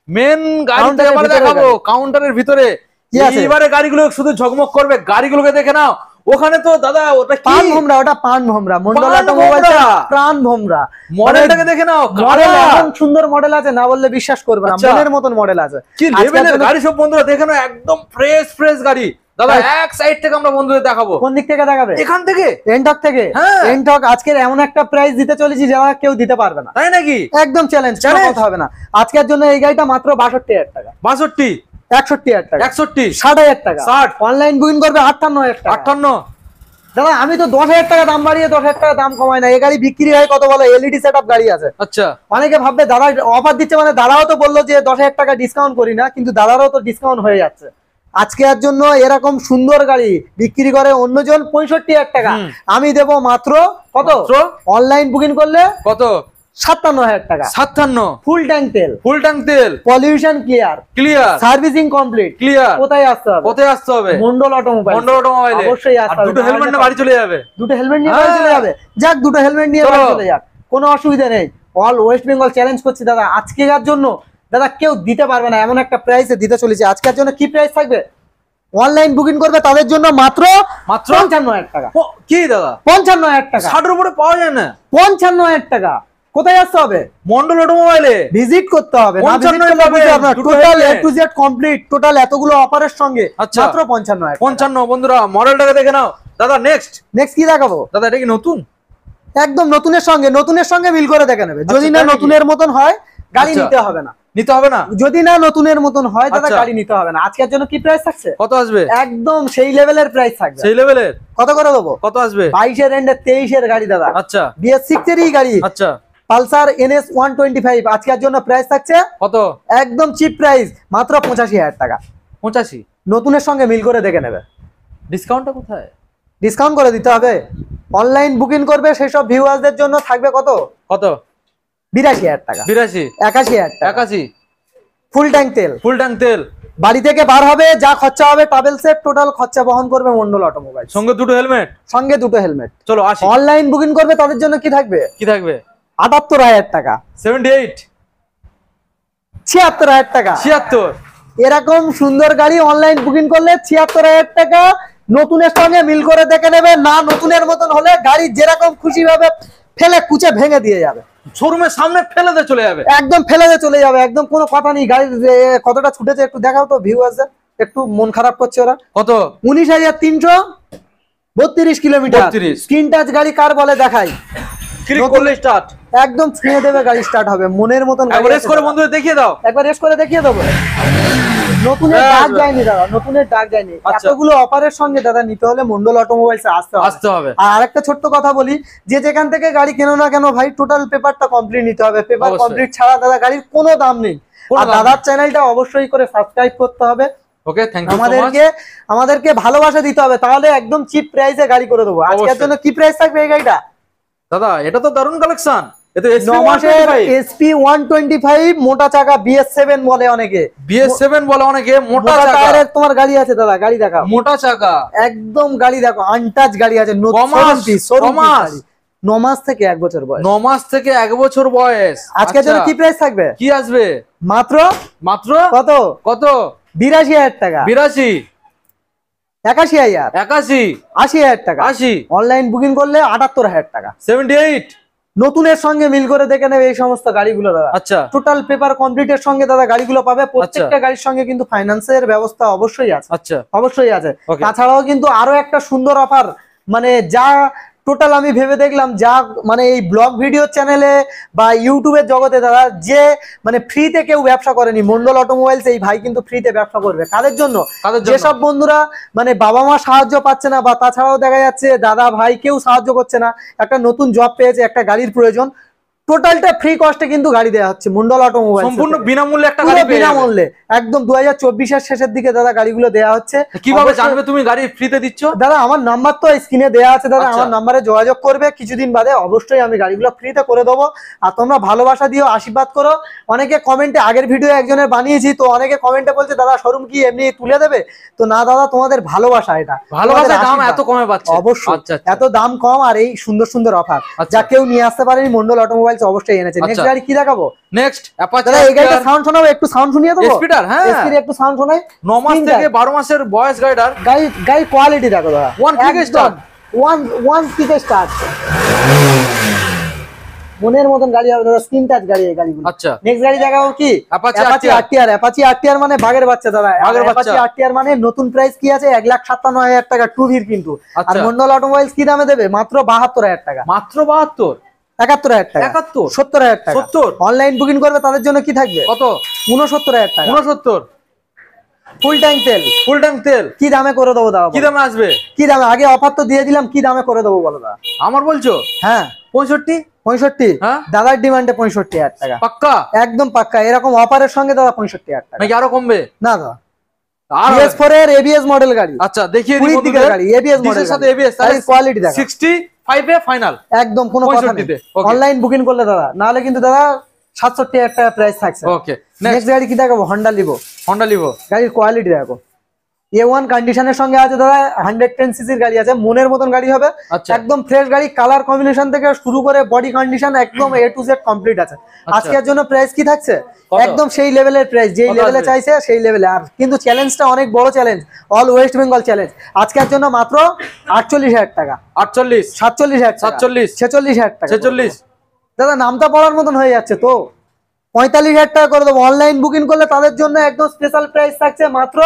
মেন গাড়ি তো কাউন্টারের এবার ভিতরে দেখাবো। গাড়ি। কাউন্টারের ভিতরে কি আছে? এইবারে গাড়িগুলো শুধু ঝকমক করবে, গাড়িগুলোকে দেখে নাও। ওখানে তো দাদা ওটা কি? পান ভোমরা, ওটা পান ভোমরা। মন্ডল পান অটোমোবাইলস ভোমরা। প্রাণ ভোমরা। মডেলটাকে দেখে নাও। মডেল কালা। এমন সুন্দর মডেল আছে না বললে বিশ্বাস করবে না, আচ্ছা। মনের মতন মডেল আছে। কি আজকের লেভেলের জন্য- গাড়ি সব বন্ধুরা দেখে নাও, একদম ফ্রেশ গাড়ি। দাদা Right. এক সাইড থেকে আমরা বন্ধুদের দেখাবো। কোন দিক থেকে দেখাবে? এখান থেকে। এনটক থেকে। হ্যাঁ। এনটক আজকের এমন একটা প্রাইস দিতে চলেছি যা কেউ দিতে পারবে না। তাই নাকি? একদম চ্যালেঞ্জ, Challenge? কথা হবে না। আজকের জন্য এই গাড়িটা মাত্র 62,000 টাকা, 62, 61,000 টাকা, 61, 60,000 টাকা। 60, অনলাইন বুকিং করবে 58,000 টাকা। 58। দাদা আমি তো 10,000 টাকা দাম বাড়িয়ে 10,000 টাকা দাম কমাই না। এই গাড়ি বিক্রি হয় কত বলো? এলইডি সেটআপ গাড়ি আছে। আচ্ছা, অনেকে ভাববে দাদা অফার দিচ্ছে মানে দাদাও তো বললো যে 10,000 টাকা ডিসকাউন্ট করি না, কিন্তু দাদারও তো ডিসকাউন্ট হয়ে যাচ্ছে। আজকে এর জন্য এরকম সুন্দর গাড়ি বিক্রি করে অন্যজন 65,000 টাকা, আমি দেব মাত্র কত? মাত্র? অনলাইন বুকিং করলে কত? 57,000 টাকা। 57, ফুল ট্যাঙ্ক তেল, ফুল ট্যাঙ্ক তেল, pollution clear, clear, servicing complete. Clear. কোথায় আসতে হবে? কোথায় আসতে হবে? মন্ডল অটোমোবাইল। মন্ডল অটোমোবাইলে। অবশ্যই আর আসতে হবে। দুটো হেলমেট নিয়ে বাড়ি চলে যাবে। দুটো হেলমেট নিয়ে বাড়ি চলে যাবে। যাক, দুটো হেলমেট নিয়ে চলো। বাড়ি চলে যাক, কোনো অসুবিধা নেই। অল ওয়েস্ট বেঙ্গল চ্যালেঞ্জ করছি দাদা, আজকের জন্য দাদা কেউ দিতে পারবে না এমন একটা প্রাইসে দিতে চলেছে। আজকের জন্য কি প্রাইস থাকবে? অনলাইন বুকিং করবে তাদের জন্য মাত্র 55,000 টাকা। কি দাদা 55,000 টাকা, 60 এর উপরে পাওয়া যায় না? 55,000 টাকা। কোথায় আসতে হবে? মন্ডল অটোমোবাইলে ভিজিট করতে হবে। না ভিজিট 55 করলে বুঝতে পারবে না। দুটো টোটাল এ helmet। To Z complete, total এতগুলো অফারের সঙ্গে আচ্ছা। মাত্র 55,000 টাকা। 55। বন্ধুরা মডেলটাকে দেখে নাও। দাদা নেক্সট। নেক্সট কি দেখাবো? দাদা এটা কি নতুন? একদম নতুনের সঙ্গে মিল করে দেখে নেবে। যদি আচ্ছা, না তাই নাকি? নতুনের মতন হয় গাড়ি আচ্ছা। নিতে হবে না। নিতে হবে না? যদি না নতুনের মতন হয় দাদা আচ্ছা। গাড়ি নিতে হবে না। আজকের জন্য কি প্রাইস থাকছে? কত আসবে? একদম সেই লেভেলের প্রাইস থাকবে। সেই লেভেলের। কত করে দেবো? কত আসবে? 22 এর এন্ডে 23 এর গাড়ি দাদা, আচ্ছা, BS6 এরই গাড়ি, আচ্ছা। Pulsar NS 125। আজকের জন্য প্রাইস থাকছে কত? একদম চিপ প্রাইস, মাত্র 85,000 টাকা। 85। নতুনের সঙ্গে মিল করে দেখে নেবে। ডিসকাউন্টটা কোথায়? ডিসকাউন্ট করে দিতে হবে। অনলাইন বুকিং করবে সেই সব ভিউয়ারদের জন্য থাকবে কত? কত? 82,000 টাকা, 82, 81,000 টাকা। 81। ফুল ট্যাঙ্ক তেল, ফুল ট্যাঙ্ক তেল, বাড়ি থেকে বার হবে যা খরচা হবে ট্রাভেল সেট টোটাল খরচা বহন করবে মন্ডল অটোমোবাইল। সঙ্গে দুটো হেলমেট, সঙ্গে দুটো হেলমেট। চলো আসি। অনলাইন বুকিং করবে তাদের জন্য কি থাকবে? কি থাকবে? 78,000 টাকা, 78, 76,000 টাকা। 76। এরকম সুন্দর গাড়ি অনলাইন বুকিং করলে 76,000 টাকা। নতুনের সঙ্গে মিল করে দেখে নেবে। না নতুনের মতন হলে গাড়ি যেরকম খুশি ভাবে ফেলে কুচে ভেঙে দিয়ে যাবে, শোরুমের সামনে ফেলে দিয়ে চলে যাবে। একদম ফেলে দিয়ে চলে যাবে, একদম কোনো কথা নেই। গাড়ির কতটা ছুটেছে একটু দেখাও তো ভিউয়ারদের, একটু মন খারাপ করছে ওরা। কত? 19,332 কিলোমিটার। 32। স্ক্রিন টাচ গাড়ি কার বলে দেখাই, ক্লিক করলে স্টার্ট। একদম ছুঁয়ে দেবে গাড়ি স্টার্ট হবে মনের মতন গাড়ি একবার রেস আছে করে দাদা। বন্ধুদের দেখিয়ে দাও। একবার রেস করে দেখিয়ে দেবো। নতুনের হ্যাঁ, ডাক দাদা। যায়নি দাদা, নতুনের ডাক যায়নি। আচ্ছা। এতগুলো অফারের সঙ্গে দাদা নিতে হলে মন্ডল অটোমোবাইলস আসতে হবে। আসতে হবে। আর আরেকটা ছোট্ট কথা বলি, যে যেখান থেকে গাড়ি কেনো না কেন ভাই টোটাল পেপারটা কমপ্লিট নিতে হবে। পেপার অবশ্যই। কমপ্লিট ছাড়া দাদা গাড়ির কোনো দাম নেই। কোনো আর দাম দাদার চ্যানেলটা অবশ্যই করে সাবস্ক্রাইব করতে হবে। ওকে, থ্যাংক ইউ সো মাচ। আমাদেরকে ভালোবাসা দিতে হবে, তাহলে একদম চিপ প্রাইসে গাড়ি করে দেবো। আজকের অবশ্যই। জন্য কি প্রাইস থাকবে এই গাড়িটা? দাদা এটা তো দারুণ কালেকশন। এটা 9 মাসের SP 125 মোটা চাকা BS7 বলে অনেকে। BS7 বলে অনেকে, মোটা চাকা। টায়ারের তোমার গাড়ি আছে দাদা, গাড়ি দেখাও। মোটা চাকা, একদম গাড়ি দেখো, আনটাচ গাড়ি আছে। কমাস, কমাস। 9 মাস থেকে 1 বছর বয়স। 9 মাস থেকে 1 বছর বয়স। আজকের জন্য আচ্ছা, কি প্রাইস থাকবে? কি আসবে? মাত্র মাত্র কত? কত? 82,000 টাকা, 82, 81,000, 81, 80,000 টাকা। 80, অনলাইন বুকিং করলে 78,000 টাকা। 78। নতুনের সঙ্গে মিল করে দেখে নেবে এই সমস্ত গাড়িগুলো দাদা। আচ্ছা, টোটাল পেপার কমপ্লিটের সঙ্গে দাদা গাড়িগুলো পাবে। প্রত্যেকটা গাড়ির সঙ্গে কিন্তু ফাইন্যান্সের ব্যবস্থা অবশ্যই আছে, আচ্ছা। অবশ্যই আছে। Okay. তাছাড়াও কিন্তু আরো একটা সুন্দর অফার, মানে যা টোটাল আমি ভেবে দেখলাম, যা মানে এই ব্লগ ভিডিও চ্যানেলে বা ইউটিউবের জগতে দাদা যে মানে ফ্রিতে কেউ ব্যবসা করেনি, মন্ডল অটোমোবাইলস এই ভাই কিন্তু ফ্রিতে ব্যবসা করবে। কাদের জন্য? যেসব বন্ধুরা মানে বাবা মা সাহায্য পাচ্ছে না, বা তাছাড়াও দেখা যাচ্ছে দাদা ভাই কেউ সাহায্য করছে না, একটা নতুন জব পেয়েছে, একটা গাড়ির প্রয়োজন, টোটালটা ফ্রি কস্টে কিন্তু গাড়ি দেওয়া হচ্ছে মন্ডল অটোমোবাইল, সম্পূর্ণ বিনামূল্যে একটা গাড়ি পেয়ে যাবে। বিনামূল্যে একদম 2024 শেষের দিকে দাদা গাড়িগুলো দেওয়া হচ্ছে। কিভাবে জানবে তুমি গাড়ি ফ্রিতে দিচ্ছ? দাদা আমার নাম্বার তো স্ক্রিনে দেওয়া আছে দাদা, আচ্ছা। আমার নাম্বারে যোগাযোগ করবে, কিছুদিন বাদে অবশ্যই আমি গাড়িগুলো ফ্রিতে করে দেবো। আর তোমরা ভালোবাসা দিও, আশীর্বাদ করো। অনেকে কমেন্টে, আগের ভিডিও একজনের বানিয়েছি তো অনেকে কমেন্টে বলছে দাদা শোরুম কি এমনি তুলে দেবে, তো না দাদা তোমাদের ভালোবাসা, এটা ভালোবাসার দাম এত কমে পাচ্ছে? অবশ্যই আচ্ছা, আচ্ছা। এত দাম কম আর এই সুন্দর সুন্দর অফার আচ্ছা। যা কেউ নিয়ে আসতে পারেনি মন্ডল অটোমোবাইলস অবশ্যই এনেছে। নেক্সট আচ্ছা। গাড়ি কি দেখাবো? Next Apache. দাদা এই গাড়িটা সাউন্ড শোনাবো, একটু সাউন্ড শুনিয়ে দেবো। স্পিডার, হ্যাঁ স্পিড একটু সাউন্ড শোনাই। 9 মাস থেকে 12 মাসের বয়স গাড়িটার। গাড়ি কোয়ালিটি দেখো দাদা, one kick start, one kick start, মনের মতন গাড়ি হবে দাদা, স্ক্রিন টাচ গাড়ি এই গাড়িগুলো। আচ্ছা। নেক্সট গাড়ি দেখাবো কি? Apache RTR. অ্যাপাচি আরটিআর মানে বাগের বাচ্চা দাদা, বাঘের বাচ্চা। অ্যাপাচি আরটিআর মানে নতুন প্রাইস কি আছে? 1,57,000 টাকা টু ভির কিন্তু। আর আচ্ছা। মন্ডল অটোমোবাইলস কি দামে দেবে? মাত্র 72,000 টাকা। মাত্র 72? 71,000 টাকা। 71? 70,000 টাকা। 70? অনলাইন বুকিং করবে তাদের জন্য কি থাকবে? কত? 69,000 টাকা। 69? ফুল ট্যাঙ্ক তেল। ফুল ট্যাঙ্ক তেল কি দামে করে দেবো দাদা? কি দামে আসবে? কি দামে? আগে অফার তো দিয়ে দিলাম, কি দামে করে দেবো বলো দাদা? আমার বলছো? হ্যাঁ 65? 65? হ্যাঁ। দাদার ডিমান্ডে 65,000 টাকা। পাক্কা? একদম পাক্কা। এরকম অফারের সঙ্গে দাদা 65,000 টাকা। নাকি আরো কমবে? না দাদা, আর PS4 এর ABS মডেল গাড়ি। আচ্ছা দেখিয়ে দিই 20 দিকের গাড়ি, ABS মডেল সাথে ABS কোয়ালিটি দেখো। 65 এ ফাইনাল একদম কোনো কথা নেই। 65 তে, okay। অনলাইন বুকিং করলে দাদা, নাহলে কিন্তু দাদা 67,000 টাকা প্রাইস থাকছে। ওকে। নেক্সট গাড়ি কি দেখাবো? Honda Livo. Honda Livo. গাড়ির কোয়ালিটি দেখো, A1 কন্ডিশনের সঙ্গে আছে দাদা, 110 সিসির গাড়ি আছে, মনের মতন গাড়ি হবে। আচ্ছা। একদম ফ্রেশ গাড়ি, কালার কম্বিনেশন থেকে শুরু করে বডি কন্ডিশন একদম A to Z কমপ্লিট আছে। আজকের জন্য প্রাইস কি থাকছে? কত? একদম সেই লেভেলের প্রাইস, যেই কত লেভেলে আসবে? চাইছে সেই লেভেলে। আর কিন্তু চ্যালেঞ্জটা অনেক বড় challenge, all West Bengal challenge. আজকের জন্য মাত্র 48,000 টাকা। 48? 47,000 টাকা। 47? 46,000 টাকা। 46? দাদা নামটা পড়ার মতন হয়ে যাচ্ছে তো। 45,000 টাকা করে দেবো। অনলাইন বুকিং করলে তাদের জন্য একদম স্পেশাল প্রাইস থাকছে মাত্র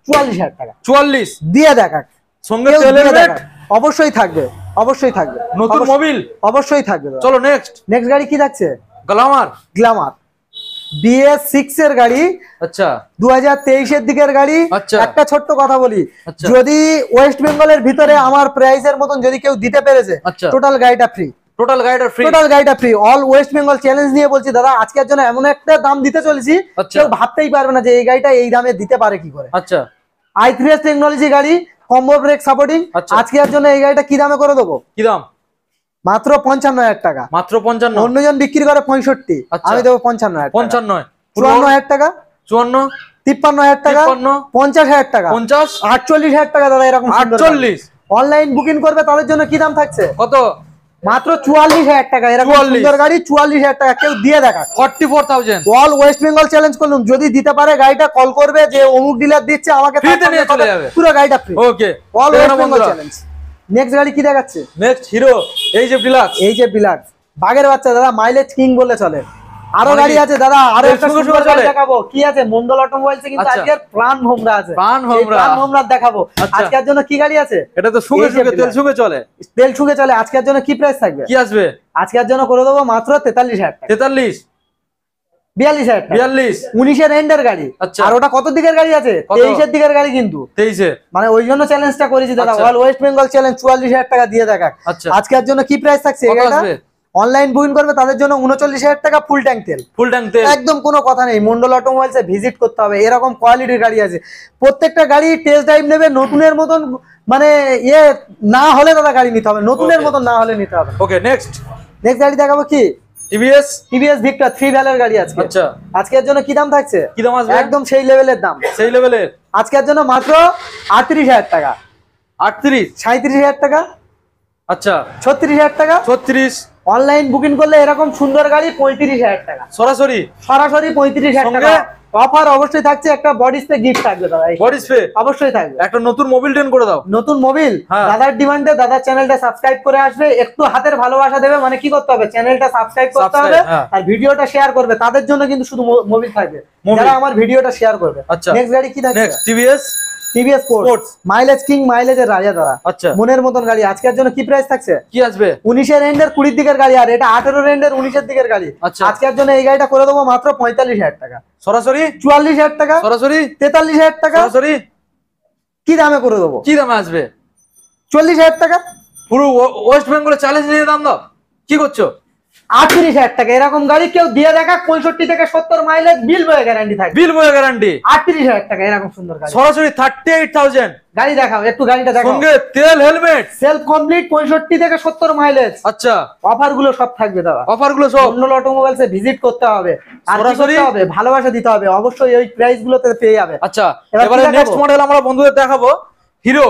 44,000 টাকা। 44? দিয়ে দেখাক, সঙ্গে কেউ তেলের দিয়ে রেট? দেখাক। অবশ্যই থাকবে, অবশ্যই থাকবে। নতুন মোবিল? অবশ্যই থাকবে দাদা। চলো নেক্সট। নেক্সট গাড়ি কি থাকছে? গ্ল্যামার। গ্ল্যামার BS6 এর গাড়ি, আচ্ছা 2023 এর দিকের গাড়ি। আচ্ছা। একটা ছোট্ট কথা বলি, আচ্ছা। যদি ওয়েস্ট বেঙ্গলের ভিতরে আমার প্রাইসের মতন যদি কেউ দিতে পেরেছে, আচ্ছা। টোটাল গাড়িটা ফ্রি। টোটাল গাইডার ফ্রি? টোটাল গাড়িটা free. All West Bengal challenge নিয়ে বলছি দাদা, আজকের জন্য এমন একটা দাম দিতে চলেছি, আচ্ছা। কেউ ভাবতেই পারবে না যে এই গাড়িটা এই দামে দিতে পারে কি করে। আচ্ছা i3s টেকনোলজি গাড়ি, কম্বো ব্রেক সাপোর্টিং। আচ্ছা। আজকের জন্য এই গাড়িটা কি দামে করে দেবো? কি দাম? মাত্র 55,000 টাকা। মাত্র 55? অন্যজন বিক্রি করে 65, আচ্ছা। আমি দেবো 55,000 টাকা। 55? 54,000 টাকা, 54? 53,000 টাকা, 53? 50,000 টাকা, 50? 48,000 টাকা দাদা। এরকম 48? অনলাইন বুকিং করবে তাদের জন্য কি দাম থাকছে? কত? মাত্র 44,000 টাকা। এরকম 44? সুন্দর গাড়ি 44,000 টাকা। কেউ দিয়ে দেখা। 44,000? অল ওয়েস্ট বেঙ্গল চ্যালেঞ্জ করলাম, যদি দিতে পারে গাড়িটা কল করবে যে অমুক ডিলার দিচ্ছে, আমাকে তার ফ্রিতে সঙ্গে নিয়ে চলে কথা- যাবে। পুরো গাড়িটা free. Okay. All West Bengal challenge. Next গাড়ি কি দেখাচ্ছে? নেক্সট হিরো, এই যে ডিলাক্স। এই যে বিলাক্স, বাগের বাচ্চা দাদা, মাইলেজ কিং বলে চলে। আরো গাড়ি আছে দাদা, আরো একটা সুন্দর সুন্দর গাড়ি চলে। দেখাবো। কি আছে? মন্ডল অটোমোবাইলস কিন্তু আচ্ছা। আজকের প্রাণ ভোমরা আছে। প্রাণ এই ভোমরা। প্রাণ ভোমরা দেখাবো। আচ্ছা। আজকের জন্য কি গাড়ি আছে? এটা তো সুগে এই যে সুগে তেল বিলাক্স। সুগে চলে। তেল ছুকে চলে। আজকের জন্য কি প্রাইস থাকবে? কি আসবে? আজকের জন্য করে দেবো মাত্র 43,000 টাকা। 43? 42,000 টাকা। 42? 19-এর এন্ডের গাড়ি। আচ্ছা। আর ওটা কত দিকের গাড়ি আছে? কত? 23-এর দিকের গাড়ি কিন্তু। 23? মানে ওই জন্য চ্যালেঞ্জটা করেছি দাদা, আচ্ছা। All West Bengal challenge. 44,000 টাকা দিয়ে দেখা। আচ্ছা। আজকের জন্য কি প্রাইস থাকছে? কত আসবে? অনলাইন বুকিং করবে তাদের জন্য 39,000 টাকা ফুল ট্যাঙ্ক তেল। ফুল ট্যাঙ্ক তেল? একদম কোনো কথা নেই। মন্ডল অটোমোবাইলসে ভিজিট করতে হবে, এরকম কোয়ালিটির গাড়ি আছে। প্রত্যেকটা গাড়ি টেস্ট ড্রাইভ নেবে, নতুনের মতন মানে ইয়ে না হলে দাদা গাড়ি নিতে হবে, নতুনের Okay. মতন না হলে নিতে হবে। Okay next. নেক্সট গাড়ি দেখাবো কি? টিভিএস? টিভিএস ভিক্টর 3 ভ্যালের গাড়ি আজকে। আচ্ছা। আজকের জন্য কি দাম থাকছে? কি দাম আসবে? একদম সেই লেভেলের দাম। সেই লেভেলের? আজকের জন্য মাত্র 38,000 টাকা, 38? 37,000 টাকা, আচ্ছা 36,000 টাকা। 36? অনলাইন বুকিং করলে এরকম সুন্দর গাড়ি 35,000 টাকা। সরাসরি? সরাসরি 35,000 সঙ্গে? টাকা। অফার অবশ্যই থাকছে, একটা বডি স্প্রে গিফট থাকবে দাদা। Body spray? অবশ্যই থাকবে। একটা নতুন মোবিল টেন করে দাও। নতুন মোবিল হ্যাঁ। দাদার ডিমান্ডে দাদার চ্যানেলটা সাবস্ক্রাইব করে আসবে, একটু হাতের ভালোবাসা দেবে। মানে কি করতে হবে? চ্যানেলটা সাবস্ক্রাইব করতে Subscribe, হবে হ্যাঁ। আর ভিডিওটা শেয়ার করবে। তাদের জন্য কিন্তু শুধু মোবিল থাকবে, মোবিল। যারা আমার ভিডিওটা শেয়ার করবে। আচ্ছা। নেক্সট গাড়ি কি থাকছে? Next TVS? TVS Sports। Sports, mileage king, মাইলেজের রাজা দাদা। আচ্ছা। মনের মতন গাড়ি। আজকের জন্য কি প্রাইস থাকছে? কি আসবে? 19-এর এন্ডের 20 দিকের গাড়ি, আর এটা 18-এর এন্ডের 19-এর দিকের গাড়ি। আচ্ছা। আজকের জন্য এই গাড়িটা করে দেবো মাত্র 45,000 টাকা। সরাসরি? 44,000 টাকা, সরাসরি? 43,000 টাকা। সরাসরি? কি দামে করে দেবো? কি দামে আসবে? 40,000 টাকা। পুরো ওয়েস্ট বেঙ্গলের চ্যালেঞ্জ নিয়ে দাম দাও। কি করছো? 38,000 টাকা এরকম গাড়ি কেউ দিয়ে দেখা 65 থেকে 70 মাইলেজ বিল বয়ে গ্যারান্টি থাকবে। বিল বয়ে গ্যারান্টি 38,000 টাকা এরকম সুন্দর গাড়ি সরাসরি 38,000 গাড়ি দেখাও, একটু গাড়িটা দেখাও। সঙ্গে তেল হেলমেট সেলফ কমপ্লিট 65 থেকে 70 মাইলেজ। আচ্ছা অফার গুলো সব থাকবে দাদা, অফার গুলো সব মন্ডল অটোমোবাইলসে ভিজিট করতে হবে, আর কি সরাসরি করতে হবে, ভালোবাসা দিতে হবে, অবশ্যই ওই প্রাইস গুলোতে পেয়ে যাবে। আচ্ছা এবার এবারে কি দেখাবো? নেক্সট মডেল আমরা বন্ধুদের দেখাবো hero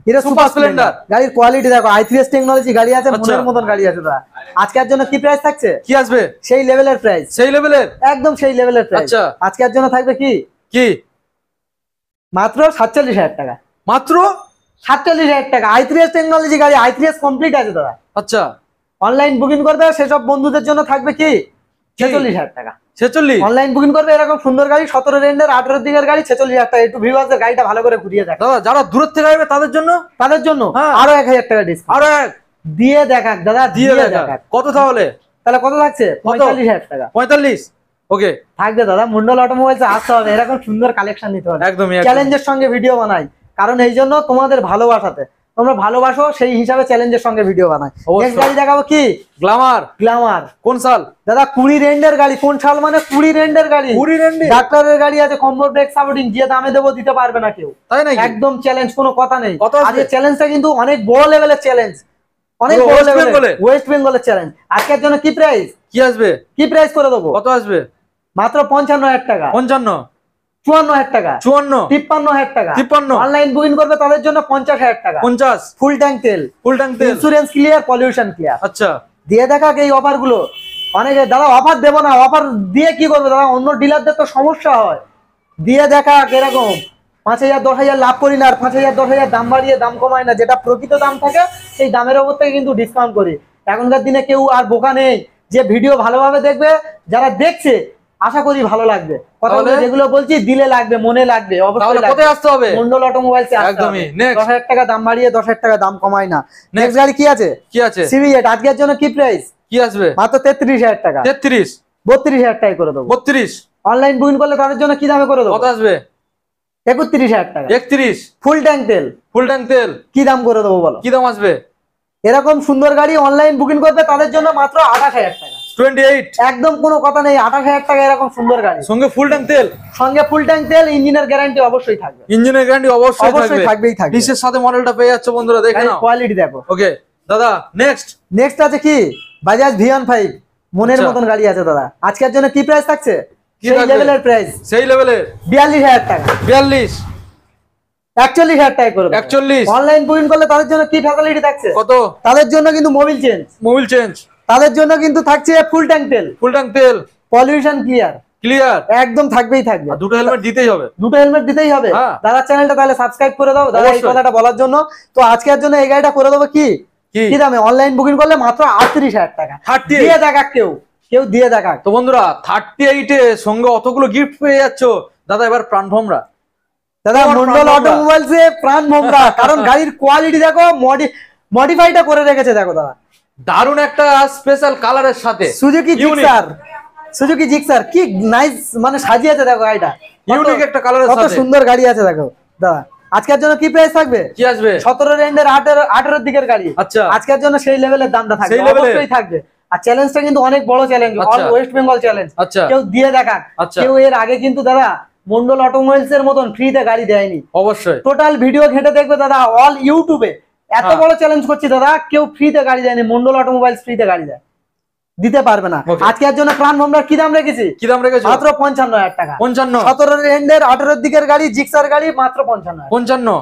hero super super Splendor. Splendor গাড়ির কোয়ালিটি দেখো, i3s টেকনোলজি গাড়ি আছে, আচ্ছা। মনের মতন গাড়ি আছে দাদা। আজকের জন্য কি প্রাইস থাকছে? কি আসবে সেই লেভেলের প্রাইস, সেই লেভেলের? একদম সেই লেভেলের প্রাইস। আচ্ছা। আজকের জন্য থাকবে কি কি মাত্র 47,000 টাকা। মাত্র 47,000 টাকা i3s টেকনোলজি গাড়ি, i3s কমপ্লিট আছে দাদা। আচ্ছা অনলাইন বুকিং করবে সেসব বন্ধুদের জন্য থাকবে কি 46,000 টাকা। 46 অনলাইন বুকিং করবে এরকম সুন্দর গাড়ি, 17 রেন্ডের 18 দিকের গাড়ি, 46,000 টাকা। একটু ভিউয়ার্সদের গাড়িটা ভালো করে ঘুরিয়ে দেখ দাদা যারা দূর থেকে আসবে তাদের জন্য তাদের জন্য হ্যাঁ। আরো 1,000 টাকা ডিসকাউন্ট আরো এক দিয়ে দেখাক দাদা, দিয়ে দিয়ে দেখা দেখাক। কত তাহলে? তাহলে কত থাকছে? কত? 45,000 টাকা 45 ওকে থাকবে দাদা। মন্ডল অটোমোবাইলসে আসতে হবে, এরকম সুন্দর কালেকশন নিতে হবে। একদমই চ্যালেঞ্জের সঙ্গে ভিডিও বানাই, কারণ এই জন্য তোমাদের ভালোবাসাতে, তোমরা ভালোবাসো সেই হিসাবে চ্যালেঞ্জের সঙ্গে ভিডিও বানাই। অবশ্যই। নেক্সট গাড়ি দেখাবো কি গ্ল্যামার গ্ল্যামার। কোন সাল? দাদা 20 রেন্ডের গাড়ি। কোন সাল মানে 20 রেন্ডের গাড়ি। 20 রেন্ডে? ডাক্তারের গাড়ি আছে, কম্বো ব্রেক সাপোর্টিং, যে দামে দেবো দিতে পারবে না কেউ। তাই নাকি? একদম চ্যালেঞ্জ, কোনো কথা নেই। কত আসবে? আজকে চ্যালেঞ্জটা কিন্তু অনেক বড় লেভেলের চ্যালেঞ্জ, অনেক পুরো বড় ওয়েস্ট লেভেলের, বেঙ্গলে? ওয়েস্ট বেঙ্গলের চ্যালেঞ্জ। আজকের জন্য কি প্রাইস? কি আসবে? কি প্রাইস করে দেবো? কত আসবে? মাত্র 55,000 টাকা, 55 54,000 টাকা, 54 53,000 টাকা। 53 অনলাইন বুকিং করবে তাদের জন্য 50,000 টাকা। 50 ফুল ট্যাঙ্ক তেল, ফুল ট্যাঙ্ক তেল ইন্স্যুরেন্স ক্লিয়ার, পলিউশন ক্লিয়ার। আচ্ছা দিয়ে দেখাক এই অফার গুলো। অনেকে দাদা অফার দেবো না, অফার দিয়ে কি করবে দাদা, অন্য ডিলারদের তো সমস্যা হয়। দিয়ে দেখাক এরকম 5,000 10,000 লাভ করি না, আর 5,000 10,000 দাম বাড়িয়ে দাম কমায় না। যেটা প্রকৃত দাম থাকে সেই দামের ওপর থেকে কিন্তু ডিসকাউন্ট করি। এখনকার দিনে কেউ আর বোকা নেই, যে ভিডিও ভালোভাবে দেখবে, যারা দেখছে আশা করি ভালো লাগবে। কথা তাহলে? যেগুলো বলছি দিলে লাগবে, মনে লাগবে, তাহলে অবশ্যই কোথায় লাগবে। আসতে হবে? মন্ডল অটোমোবাইলস একদমই। Next. 10,000 টাকা দাম বাড়িয়ে 10,000 টাকা দাম কমায় না। নেক্সট গাড়ি কি আছে? কি আছে? সিভিএট। আজকের জন্য কি প্রাইস? কি আসবে? মাত্র 33,000 টাকা, 33 32,000 টাকা করে দেবো। 32 অনলাইন বুকিং করলে তাদের জন্য কি দামে করে দেবো? কত আসবে? 31,000 টাকা। 31 ফুল ট্যাঙ্ক তেল ফুল ট্যাঙ্ক তেল কি দাম করে দেবো বলো? কি দাম আসবে? এরকম সুন্দর গাড়ি অনলাইন বুকিং করবে তাদের জন্য মাত্র 28,000 টাকা। 28 একদম কোনো কথা নেই, 28,000 টাকা এরকম সুন্দর গাড়ি, সঙ্গে ফুল ট্যাঙ্ক তেল, সঙ্গে ফুল ট্যাঙ্ক তেল, ইঞ্জিনের গ্যারান্টি অবশ্যই থাকবে। ইঞ্জিনের গ্যারান্টি অবশ্যই অবশ্যই থাকবে, থাকবেই থাকবে। ডিসের সাথে মডেলটা পেয়ে যাচ্ছে বন্ধুরা, দেখে নাও। কোয়ালিটি দেখো। ওকে দাদা নেক্সট নেক্সট আছে কি বাজাজ V15, মনের আচ্ছা। মতন গাড়ি আছে দাদা। আজকের জন্য কি প্রাইস থাকছে? কি সেই থাকবে? লেভেলের প্রাইস সেই লেভেলের 42,000 টাকা, 42 41,000 টাকা করে 41 অনলাইন বুকিং করলে তাদের জন্য কি ফ্যাসিলিটি থাকছে? কত? তাদের জন্য কিন্তু মোবিল চেঞ্জ, মোবিল চেঞ্জ, তাদের জন্য কিন্তু থাকছে ফুল ট্যাঙ্ক তেল, ফুল ট্যাঙ্ক তেল, পলিউশন ক্লিয়ার, ক্লিয়ার, একদম থাকবেই থাকবে। আর দুটো হেলমেট দিতেই হবে। দুটো হেলমেট দিতেই হবে। হ্যাঁ। দাদা চ্যানেলটা তাহলে সাবস্ক্রাইব করে দাও দাদা, এই অবশ্যই। কথাটা বলার জন্য। তো আজকের জন্য এই গাড়িটা করে দেবো কি কি? কি দামে? অনলাইন বুকিং করলে মাত্র 38,000 টাকা। 38 দিয়ে দেখাক, কেউ দিয়ে দেখাক। তো বন্ধুরা 38 এ সঙ্গে অতগুলো গিফট পেয়ে যাচ্ছ দাদা, এবার প্রাণভমরা দাদা তোমার মন্ডল প্রাণ ভোমরা। অটোমোবাইলস এ প্রাণ ভোমরা, কারণ গাড়ির কোয়ালিটি দেখো, মডিফাইটা করে রেখেছে দেখো দাদা। দারুণ একটা স্পেশাল কালারের সাথে Suzuki Unique। Gixxer, Suzuki Gixxer কি নাইস মানে সাজিয়েছে দেখো গাড়িটা। ইউনিক একটা কালারের কত সাথে সুন্দর গাড়ি আছে দেখো দাদা। আজকের জন্য কি প্রাইস থাকবে? কি আসবে? 17 রেন্ডের 18 দিকের গাড়ি। আচ্ছা। আজকের জন্য সেই লেভেলের দামটা থাকবে, সেই level এর? অবশ্যই থাকবে। আর চ্যালেঞ্জটা কিন্তু অনেক বড় চ্যালেঞ্জ, অল আচ্ছা। West Bengal challenge. আচ্ছা। কেউ দিয়ে দেখাক। আচ্ছা। কেউ এর আগে কিন্তু দাদা মন্ডল অটোমোবাইলস এর মতন ফ্রিতে গাড়ি দেয়নি। অবশ্যই টোটাল ভিডিও ঘেটে দেখবে দাদা, অল ইউটিউবে এত হ্যাঁ। বড় চ্যালেঞ্জ করছি দাদা, কেউ ফ্রিতে গাড়ি দেয়নি। মন্ডল অটোমোবাইলস ফ্রিতে গাড়ি দেয়, দিতে পারবে না। Okay. আজকের জন্য প্রাণ ভোমরা কি দাম রেখেছি? কি দাম রেখেছো? মাত্র 55,000 টাকা। 55 17 রেন্ডের 18 দিকের গাড়ি, জিক্সার গাড়ি, মাত্র 55,000, 55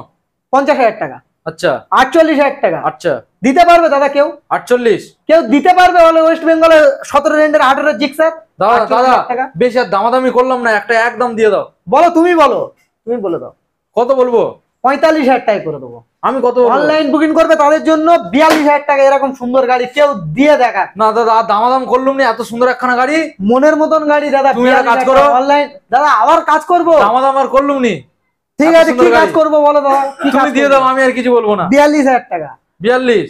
50,000 টাকা, আচ্ছা 48,000 টাকা। আচ্ছা দিতে পারবে দাদা কেউ? 48 কেউ দিতে পারবে অল ওয়েস্ট বেঙ্গলে 17 রেন্ডের 18 জিক্সার? দাদা 48,000 টাকা। বেশি আর দামাদামি করলাম না, একটা একদম দিয়ে দাও। বলো, তুমি বলো, তুমি বলে দাও। কত বলবো? 45,000 টাকা করে দেবো। আমি কত বলবো? অনলাইন বুকিং করবে তাদের জন্য 42,000 টাকা, এরকম সুন্দর গাড়ি কেউ দিয়ে দেখা। না দাদা আর দামাদাম করলাম না, এত সুন্দর একখানা গাড়ি মনের মতন গাড়ি দাদা। তুমি একটা কাজ করো। অনলাইন দাদা আবার কাজ করবো। দামাদাম আর করলুম নি, ঠিক এত আছে, কি সুন্দর কাজ গাড়ি। করবো বলো দাদা, কি তুমি দিয়ে দাও, আমি আর কিছু বলবো না। 42,000 টাকা, 42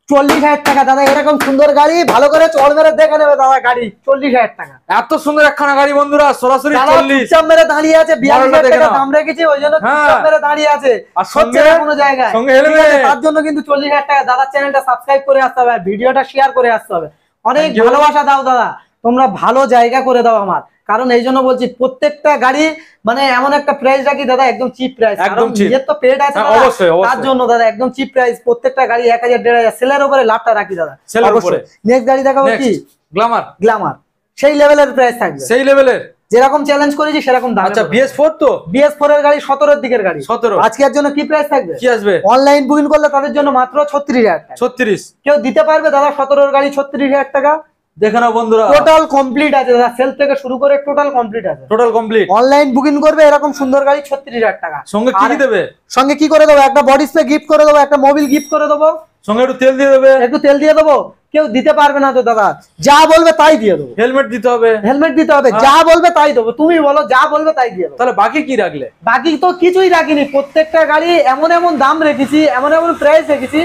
40,000 টাকা দাদা, এরকম সুন্দর গাড়ি ভালো করে চড় মেরে দেখে নেবে দাদা গাড়ি। 40,000 টাকা এত সুন্দর একখানা গাড়ি বন্ধুরা, সরাসরি দাদা 40 চুপচাপ মেরে দাঁড়িয়ে আছে। 42,000 দেখে টাকা নাও। দাম রেখেছি, ওই জন্য হ্যাঁ। চুপচাপ মেরে দাঁড়িয়ে আছে। আর হচ্ছে সঙ্গে না কোনো জায়গায়। সঙ্গে ঠিক helmet। আছে, তার জন্য কিন্তু 40,000 টাকা। দাদা চ্যানেলটা সাবস্ক্রাইব করে আসতে হবে, ভিডিওটা শেয়ার করে আসতে হবে। অনেক ভালোবাসা দাও দাদা, তোমরা ভালো জায়গা করে দাও আমার, কারণ এই জন্য বলছি প্রত্যেকটা গাড়ি মানে এমন একটা প্রাইস রাখি দাদা, একদম চিপ প্রাইস, একদম চিপ। নিজের তো পেড আছে দাদা, অবশ্যই তার জন্য দাদা একদম চিপ প্রাইস, প্রত্যেকটা গাড়ি 1000 1500 সেলের উপরে লাভটা রাখি দাদা, সেলের উপরে। নেক্সট গাড়ি দেখাবো কি গ্ল্যামার, গ্ল্যামার, সেই লেভেলের প্রাইস থাকবে, সেই লেভেলের যেরকম চ্যালেঞ্জ করেছি সেরকম দাম। আচ্ছা BS4 তো, BS4 এর গাড়ি 17 এর দিকের গাড়ি, 17। আজকের জন্য কি প্রাইস থাকবে? কি আসবে? অনলাইন বুকিং করলে তাদের জন্য মাত্র 36,000 টাকা। 36 কেউ দিতে পারবে দাদা 17 এর গাড়ি 36,000 টাকা? দেখে নাও বন্ধুরা, টোটাল কমপ্লিট আছে দাদা, সেলফ থেকে শুরু করে টোটাল কমপ্লিট আছে, টোটাল কমপ্লিট। অনলাইন বুকিং করবে এরকম সুন্দর গাড়ি 36,000 টাকা। সঙ্গে কি কি দেবে? সঙ্গে কি করে দেবো? একটা বডি স্প্রে গিফট করে দেবো, একটা মোবিল গিফট করে দেবো, সঙ্গে একটু তেল দিয়ে দেবে, একটু তেল দিয়ে দেবো। কেউ দিতে পারবে না তো দাদা, যা বলবে তাই দিয়ে দেবো। হেলমেট দিতে হবে, হেলমেট দিতে হবে, যা বলবে তাই দেবো, তুমি বলো যা বলবে তাই দিয়ে দেবো। তাহলে বাকি কি রাখলে? বাকি তো কিছুই রাখিনি, প্রত্যেকটা গাড়ি এমন এমন দাম রেখেছি, এমন এমন প্রাইস রেখেছি,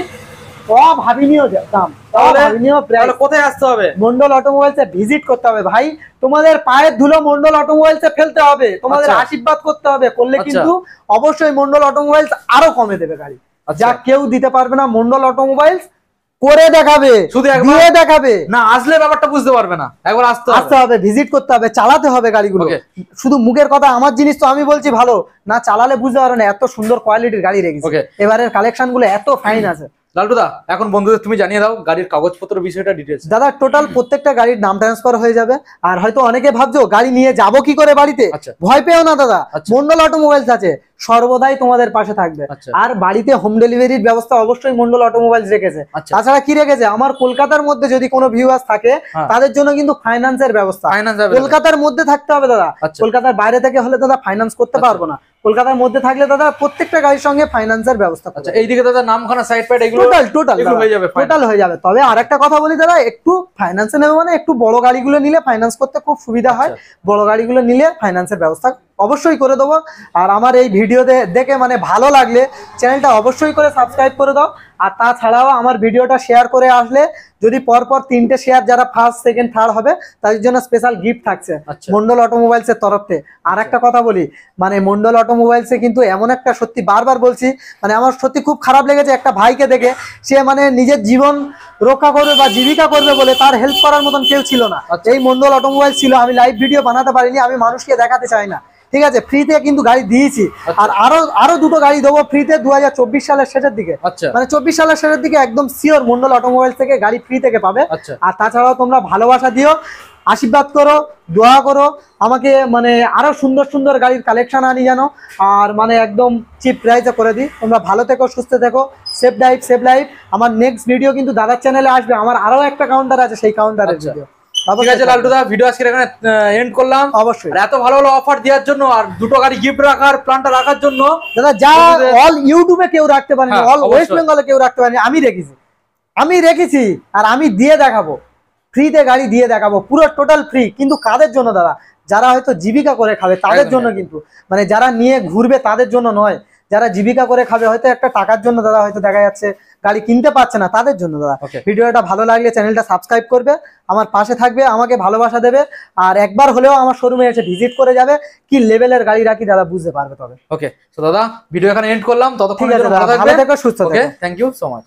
অভাবনীয় দাম, অভাবনীয় প্রাইস। তাহলে কোথায় আসতে হবে? মন্ডল অটোমোবাইলসে ভিজিট করতে হবে ভাই, তোমাদের পায়ের ধুলো মন্ডল অটোমোবাইলসে ফেলতে হবে, তোমাদের আচ্ছা। আশীর্বাদ করতে হবে, করলে আচ্ছা। কিন্তু অবশ্যই মন্ডল অটোমোবাইলস আরো কমে দেবে গাড়ি, আচ্ছা। যা কেউ দিতে পারবে না। মন্ডল অটোমোবাইলস করে দেখাবে, শুধু একবার দিয়ে দেখাবে, না আসলে ব্যাপারটা বুঝতে পারবে না, একবার আসতে আসতে হবে, ভিজিট করতে হবে, চালাতে হবে গাড়িগুলো। Okay. শুধু মুখের কথা আমার জিনিস তো আমি বলছি ভালো, না চালালে বুঝতে পারবে না, এত সুন্দর কোয়ালিটির গাড়ি রেখেছি, Okay. এবারের কালেকশন গুলো এত ফাইন আছে। লালটুদা এখন বন্ধুদের তুমি জানিয়ে দাও গাড়ির কাগজপত্র বিষয়টা ডিটেইলস। দাদা টোটাল প্রত্যেকটা গাড়ির নাম ট্রান্সফার হয়ে যাবে, আর হয়তো অনেকে ভাবছো গাড়ি নিয়ে যাবো কি করে বাড়িতে, আচ্ছা। ভয় পেও না দাদা, আচ্ছা। মন্ডল অটোমোবাইলস আছে, সর্বদাই তোমাদের পাশে থাকবে। আচ্ছা। আর বাড়িতে হোম ডেলিভারির ব্যবস্থা অবশ্যই মন্ডল অটোমোবাইলস রেখেছে। আচ্ছা। তাছাড়া কি রেখেছে, আমার কলকাতার মধ্যে যদি কোনো ভিউয়ার্স থাকে হ্যাঁ। তাদের জন্য কিন্তু ফাইন্যান্সের ব্যবস্থা, ফাইন্যান্স কলকাতার মধ্যে থাকতে হবে দাদা, আচ্ছা। কলকাতার বাইরে থেকে হলে দাদা ফাইন্যান্স করতে পারবো না, কলকাতার মধ্যে থাকলে দাদা প্রত্যেকটা গাড়ির সঙ্গে ফাইন্যান্সের ব্যবস্থা। আচ্ছা এইদিকে দাদা নামখানা সাইড প্যাড এগুলো টোটাল হয়ে যাবে, টোটাল হয়ে যাবে। তবে আরেকটা কথা বলি দাদা, একটু ফাইন্যান্সে নেবে মানে একটু বড় গাড়িগুলো নিলে ফাইন্যান্স করতে খুব সুবিধা হয়, বড় গাড়িগুলো নিলে ফাইন্যান্সের ব্যবস্থা অবশ্যই করে দেবো। আর আমার এই ভিডিও দেখে মানে ভালো লাগলে চ্যানেলটা অবশ্যই করে সাবস্ক্রাইব করে দাও, আর তাছাড়াও আমার ভিডিওটা শেয়ার করে আসলে যদি পরপর 3টে শেয়ার যারা ফার্স্ট সেকেন্ড থার্ড হবে তাদের জন্য স্পেশাল গিফট থাকছে মন্ডল অটোমোবাইলসের তরফ থেকে। আর একটা কথা বলি, মানে মন্ডল অটোমোবাইলসে কিন্তু এমন একটা সত্যি বারবার বলছি, মানে আমার সত্যি খুব খারাপ লেগেছে একটা ভাইকে দেখে, সে মানে নিজের জীবন রক্ষা করবে বা জীবিকা করবে বলে তার হেল্প করার মতন কেউ ছিল না, এই মন্ডল অটোমোবাইল ছিল। আমি লাইভ ভিডিও বানাতে পারিনি, আমি মানুষকে দেখাতে চাই না, ঠিক আছে, ফ্রিতে কিন্তু গাড়ি দিয়েছি। আর আরো দুটো গাড়ি দেবো ফ্রিতে 2024 সালের শেষের দিকে, মানে 24 সালের শেষের দিকে একদম শিওর মন্ডল অটোমোবাইল থেকে গাড়ি ফ্রি থেকে পাবে। আর তাছাড়াও তোমরা ভালোবাসা দিও, আশীর্বাদ করো, দোয়া করো আমাকে, মানে আরো সুন্দর সুন্দর গাড়ির কালেকশন আনি জানো, আর মানে একদম চিপ প্রাইসে করে দিই। তোমরা ভালো থেকো, সুস্থ থেকো, সেফ লাইফ। আমার নেক্সট ভিডিও কিন্তু দাদার চ্যানেলে আসবে, আমার আরো একটা কাউন্টার আছে, সেই কাউন্টারের ভিডিও। ঠিক আছে লালটুদা, ভিডিও আজকে এখানে এন্ড করলাম। অবশ্যই এত ভালো ভালো অফার দেওয়ার জন্য আর দুটো গাড়ি গিফট রাখার প্ল্যানটা রাখার জন্য দাদা, যা অল ইউটিউবে কেউ রাখতে পারেনি, অল ওয়েস্ট বেঙ্গলে কেউ রাখতে পারেনি, আমি রেখেছি আর আমি দিয়ে দেখাবো, ফ্রিতে গাড়ি দিয়ে দেখাবো, পুরো টোটাল ফ্রি। কিন্তু কাদের জন্য দাদা, যারা হয়তো জীবিকা করে খাবে তাদের জন্য, কিন্তু মানে যারা নিয়ে ঘুরবে তাদের জন্য নয়, যারা জীবিকা করে খাবে, হয়তো একটা টাকার জন্য দাদা হয়তো দেখা যাচ্ছে গাড়ি কিনতে পারছে না, তাদের জন্য দাদা। ভিডিওটা ভালো লাগলে চ্যানেলটা সাবস্ক্রাইব করবে, আমার পাশে থাকবে, আমাকে ভালোবাসা দেবে, আর একবার হলেও আমার শোরুমে এসে ভিজিট করে যাবে, কি লেভেলের গাড়ি রাখি দাদা বুঝতে পারবে তবে। ওকে, তো দাদা ভিডিও এখানে এন্ড করলাম, ততক্ষণ ভালো থেকো, সুস্থ থেকো। Thank you so much.